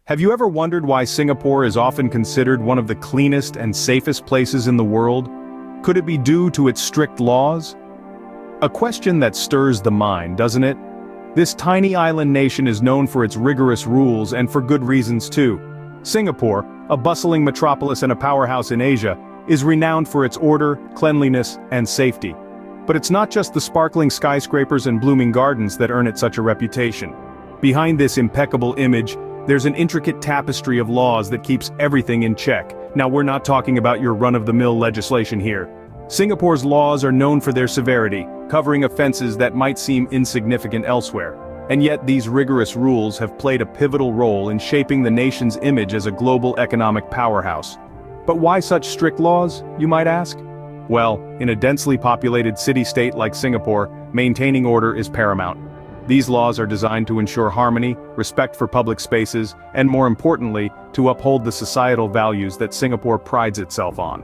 Have you ever wondered why Singapore is often considered one of the cleanest and safest places in the world? Could it be due to its strict laws? A question that stirs the mind, doesn't it? This tiny island nation is known for its rigorous rules and for good reasons too. Singapore, a bustling metropolis and a powerhouse in Asia, is renowned for its order, cleanliness, and safety. But it's not just the sparkling skyscrapers and blooming gardens that earn it such a reputation. Behind this impeccable image, there's an intricate tapestry of laws that keeps everything in check. Now, we're not talking about your run-of-the-mill legislation here. Singapore's laws are known for their severity, covering offenses that might seem insignificant elsewhere. And yet these rigorous rules have played a pivotal role in shaping the nation's image as a global economic powerhouse. But why such strict laws, you might ask? Well, in a densely populated city-state like Singapore, maintaining order is paramount. These laws are designed to ensure harmony, respect for public spaces, and more importantly, to uphold the societal values that Singapore prides itself on.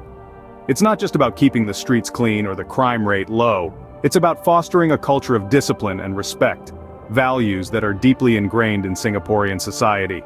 It's not just about keeping the streets clean or the crime rate low, it's about fostering a culture of discipline and respect, values that are deeply ingrained in Singaporean society.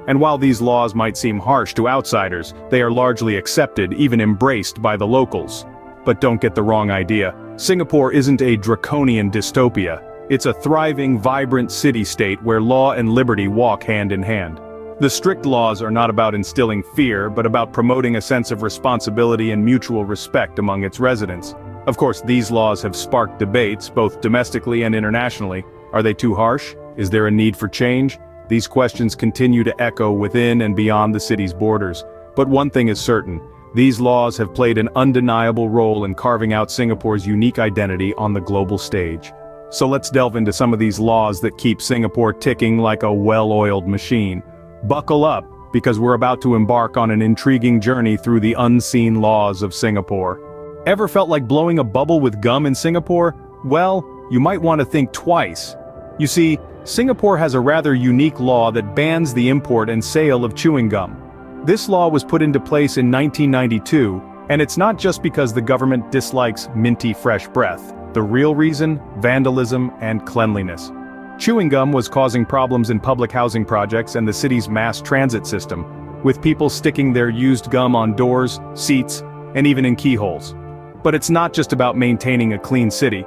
And while these laws might seem harsh to outsiders, they are largely accepted, even embraced by the locals. But don't get the wrong idea. Singapore isn't a draconian dystopia. It's a thriving, vibrant city-state where law and liberty walk hand in hand. The strict laws are not about instilling fear, but about promoting a sense of responsibility and mutual respect among its residents. Of course, these laws have sparked debates, both domestically and internationally. Are they too harsh? Is there a need for change? These questions continue to echo within and beyond the city's borders. But one thing is certain, these laws have played an undeniable role in carving out Singapore's unique identity on the global stage. So let's delve into some of these laws that keep Singapore ticking like a well-oiled machine. Buckle up, because we're about to embark on an intriguing journey through the unseen laws of Singapore. Ever felt like blowing a bubble with gum in Singapore? Well, you might want to think twice. You see, Singapore has a rather unique law that bans the import and sale of chewing gum. This law was put into place in 1992, and it's not just because the government dislikes minty fresh breath. The real reason? Vandalism and cleanliness. Chewing gum was causing problems in public housing projects and the city's mass transit system, with people sticking their used gum on doors, seats, and even in keyholes. But it's not just about maintaining a clean city.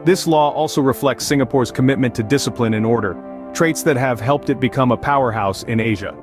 This law also reflects Singapore's commitment to discipline and order, traits that have helped it become a powerhouse in Asia.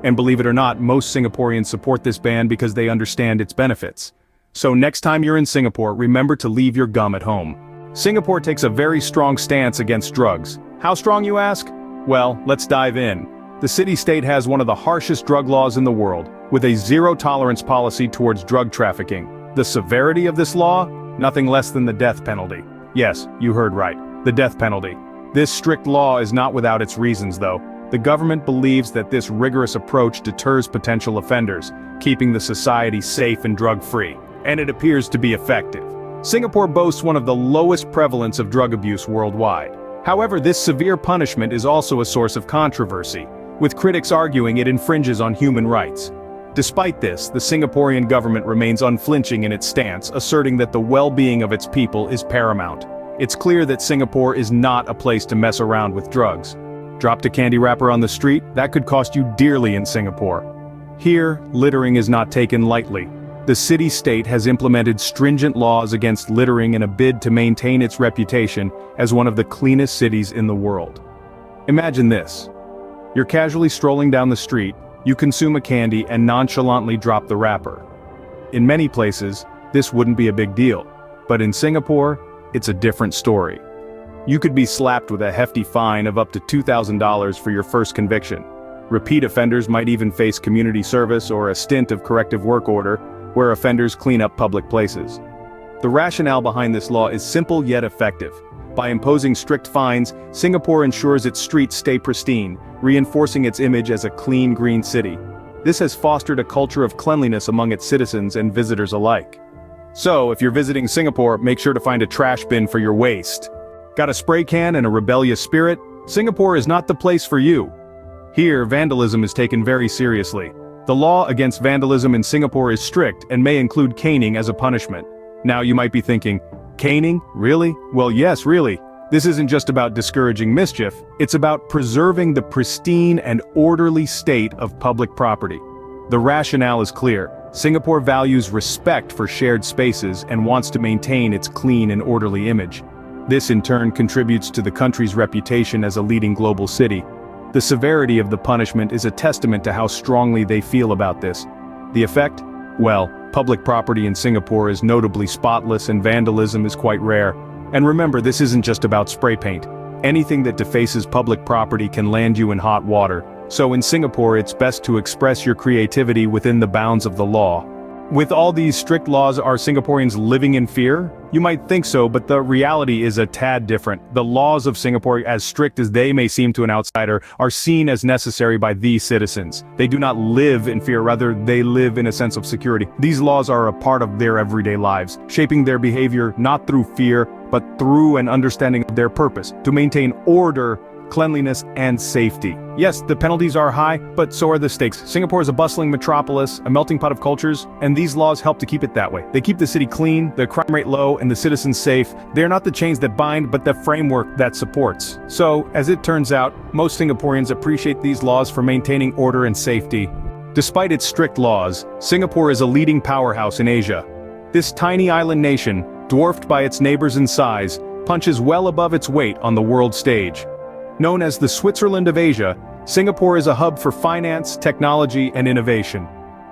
And believe it or not, most Singaporeans support this ban because they understand its benefits. So next time you're in Singapore, remember to leave your gum at home. Singapore takes a very strong stance against drugs. How strong, you ask? Well, let's dive in. The city-state has one of the harshest drug laws in the world, with a zero-tolerance policy towards drug trafficking. The severity of this law? Nothing less than the death penalty. Yes, you heard right, the death penalty. This strict law is not without its reasons, though. The government believes that this rigorous approach deters potential offenders, keeping the society safe and drug-free. And it appears to be effective. Singapore boasts one of the lowest prevalence of drug abuse worldwide. However, this severe punishment is also a source of controversy, with critics arguing it infringes on human rights. Despite this, the Singaporean government remains unflinching in its stance, asserting that the well-being of its people is paramount. It's clear that Singapore is not a place to mess around with drugs. Dropped a candy wrapper on the street? That could cost you dearly in Singapore. Here, littering is not taken lightly. The city-state has implemented stringent laws against littering in a bid to maintain its reputation as one of the cleanest cities in the world. Imagine this. You're casually strolling down the street, you consume a candy and nonchalantly drop the wrapper. In many places, this wouldn't be a big deal. But in Singapore, it's a different story. You could be slapped with a hefty fine of up to $2,000 for your first conviction. Repeat offenders might even face community service or a stint of corrective work order, where offenders clean up public places. The rationale behind this law is simple yet effective. By imposing strict fines, Singapore ensures its streets stay pristine, reinforcing its image as a clean, green city. This has fostered a culture of cleanliness among its citizens and visitors alike. So, if you're visiting Singapore, make sure to find a trash bin for your waste. Got a spray can and a rebellious spirit? Singapore is not the place for you. Here, vandalism is taken very seriously. The law against vandalism in Singapore is strict and may include caning as a punishment. Now you might be thinking, caning? Really? Well, yes, really. This isn't just about discouraging mischief, it's about preserving the pristine and orderly state of public property. The rationale is clear. Singapore values respect for shared spaces and wants to maintain its clean and orderly image. This in turn contributes to the country's reputation as a leading global city. The severity of the punishment is a testament to how strongly they feel about this. The effect? Well, public property in Singapore is notably spotless and vandalism is quite rare. And remember, this isn't just about spray paint. Anything that defaces public property can land you in hot water. So in Singapore, it's best to express your creativity within the bounds of the law. With all these strict laws, are Singaporeans living in fear? You might think so, but the reality is a tad different. The laws of Singapore, as strict as they may seem to an outsider, are seen as necessary by these citizens. They do not live in fear, rather they live in a sense of security. These laws are a part of their everyday lives, shaping their behavior not through fear, but through an understanding of their purpose, to maintain order, cleanliness, and safety. Yes, the penalties are high, but so are the stakes. Singapore is a bustling metropolis, a melting pot of cultures, and these laws help to keep it that way. They keep the city clean, the crime rate low, and the citizens safe. They are not the chains that bind, but the framework that supports. So, as it turns out, most Singaporeans appreciate these laws for maintaining order and safety. Despite its strict laws, Singapore is a leading powerhouse in Asia. This tiny island nation, dwarfed by its neighbors in size, punches well above its weight on the world stage. Known as the Switzerland of Asia, Singapore is a hub for finance, technology, and innovation.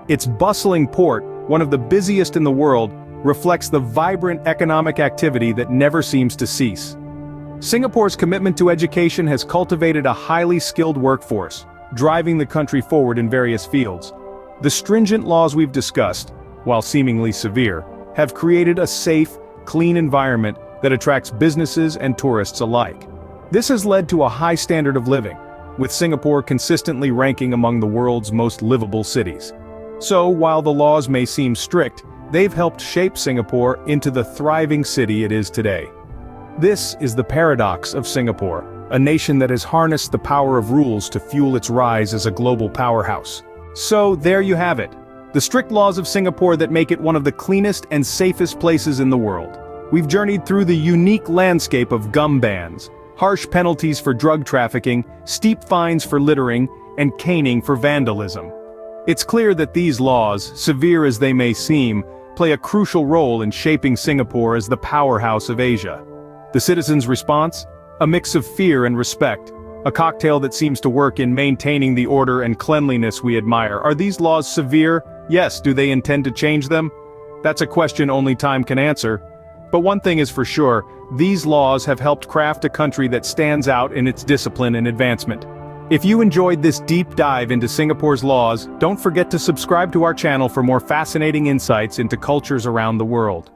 Its bustling port, one of the busiest in the world, reflects the vibrant economic activity that never seems to cease. Singapore's commitment to education has cultivated a highly skilled workforce, driving the country forward in various fields. The stringent laws we've discussed, while seemingly severe, have created a safe, clean environment that attracts businesses and tourists alike. This has led to a high standard of living, with Singapore consistently ranking among the world's most livable cities. So, while the laws may seem strict, they've helped shape Singapore into the thriving city it is today. This is the paradox of Singapore, a nation that has harnessed the power of rules to fuel its rise as a global powerhouse. So, there you have it. The strict laws of Singapore that make it one of the cleanest and safest places in the world. We've journeyed through the unique landscape of gum bans, harsh penalties for drug trafficking, steep fines for littering, and caning for vandalism. It's clear that these laws, severe as they may seem, play a crucial role in shaping Singapore as the powerhouse of Asia. The citizens' response? A mix of fear and respect. A cocktail that seems to work in maintaining the order and cleanliness we admire. Are these laws severe? Yes. Do they intend to change them? That's a question only time can answer. But one thing is for sure, these laws have helped craft a country that stands out in its discipline and advancement. If you enjoyed this deep dive into Singapore's laws, don't forget to subscribe to our channel for more fascinating insights into cultures around the world.